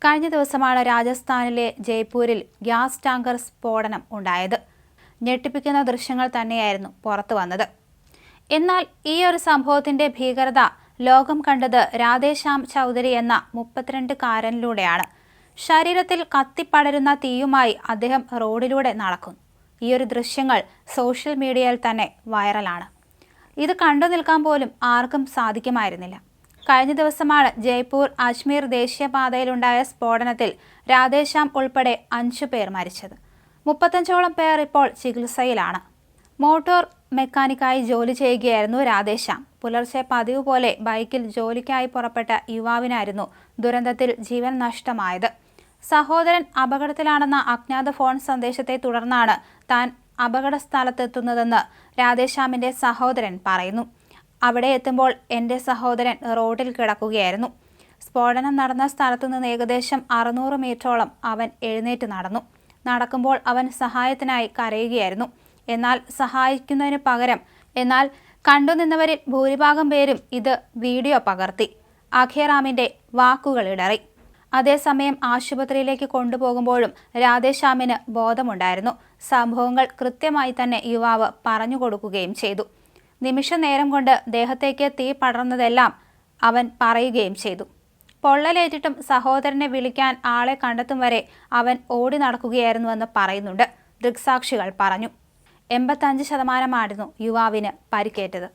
കഴിഞ്ഞ ദിവസമാണ് രാജസ്ഥാനിലെ ജയ്പൂരിൽ ഗ്യാസ് ടാങ്കർ സ്ഫോടനം ഉണ്ടായത്. ഞെട്ടിപ്പിക്കുന്ന ദൃശ്യങ്ങൾ തന്നെയായിരുന്നു പുറത്തു വന്നത്. എന്നാൽ ഈ ഒരു സംഭവത്തിന്റെ ഭീകരത ലോകം കണ്ടത് രാധേശ്യാം ചൗധരി എന്ന 32-കാരനിലൂടെയാണ്. ശരീരത്തിൽ കത്തിപ്പടരുന്ന തീയുമായി അദ്ദേഹം റോഡിലൂടെ നടക്കുന്നു. ഈ ഒരു ദൃശ്യങ്ങൾ സോഷ്യൽ മീഡിയയിൽ തന്നെ വൈറലാണ്. ഇത് കണ്ടു നിൽക്കാൻ പോലും ആർക്കും സാധിക്കുമായിരുന്നില്ല. കഴിഞ്ഞ ദിവസമാണ് ജയ്പൂർ അജ്മീർ ദേശീയപാതയിലുണ്ടായ സ്ഫോടനത്തിൽ രാധേശ്യാം ഉൾപ്പെടെ 5 പേർ മരിച്ചത്. 35ഓളം പേർ ഇപ്പോൾ ചികിത്സയിലാണ്. മോട്ടോർ മെക്കാനിക്കായി ജോലി ചെയ്യുകയായിരുന്നു രാധേശ്യാം. പുലർച്ചെ പതിവ് പോലെ ബൈക്കിൽ ജോലിക്കായി പുറപ്പെട്ട യുവാവിനായിരുന്നു ദുരന്തത്തിൽ ജീവൻ നഷ്ടമായത്. സഹോദരൻ അപകടത്തിലാണെന്ന അജ്ഞാത ഫോൺ സന്ദേശത്തെ തുടർന്നാണ് താൻ അപകട സ്ഥലത്തെത്തുന്നതെന്ന് രാധേശ്യാമിന്റെ സഹോദരൻ പറയുന്നു. അവിടെ എത്തുമ്പോൾ എൻ്റെ സഹോദരൻ റോഡിൽ കിടക്കുകയായിരുന്നു. സ്ഫോടനം നടന്ന സ്ഥലത്തു നിന്ന് ഏകദേശം 600 മീറ്ററോളം അവൻ എഴുന്നേറ്റ് നടന്നു. നടക്കുമ്പോൾ അവൻ സഹായത്തിനായി കരയുകയായിരുന്നു. എന്നാൽ സഹായിക്കുന്നതിന് പകരം കണ്ടുനിന്നവരിൽ ഭൂരിഭാഗം പേരും ഇത് വീഡിയോ പകർത്തി. അഖേറാമിന്റെ വാക്കുകൾ ഇടറി. അതേസമയം ആശുപത്രിയിലേക്ക് കൊണ്ടുപോകുമ്പോഴും രാധേശ്യാമിന് ബോധമുണ്ടായിരുന്നു. സംഭവങ്ങൾ കൃത്യമായി തന്നെ യുവാവ് പറഞ്ഞു കൊടുക്കുകയും ചെയ്തു. നിമിഷ നേരം കൊണ്ട് ദേഹത്തേക്ക് തീ പടർന്നതെല്ലാം അവൻ പറയുകയും ചെയ്തു. പൊള്ളലേറ്റിട്ടും സഹോദരനെ വിളിക്കാൻ ആളെ കണ്ടെത്തും വരെ അവൻ ഓടി നടക്കുകയായിരുന്നുവെന്ന് പറയുന്നുണ്ട്. ദൃക്സാക്ഷികൾ പറഞ്ഞു. 85% യുവാവിന് പരിക്കേറ്റത്.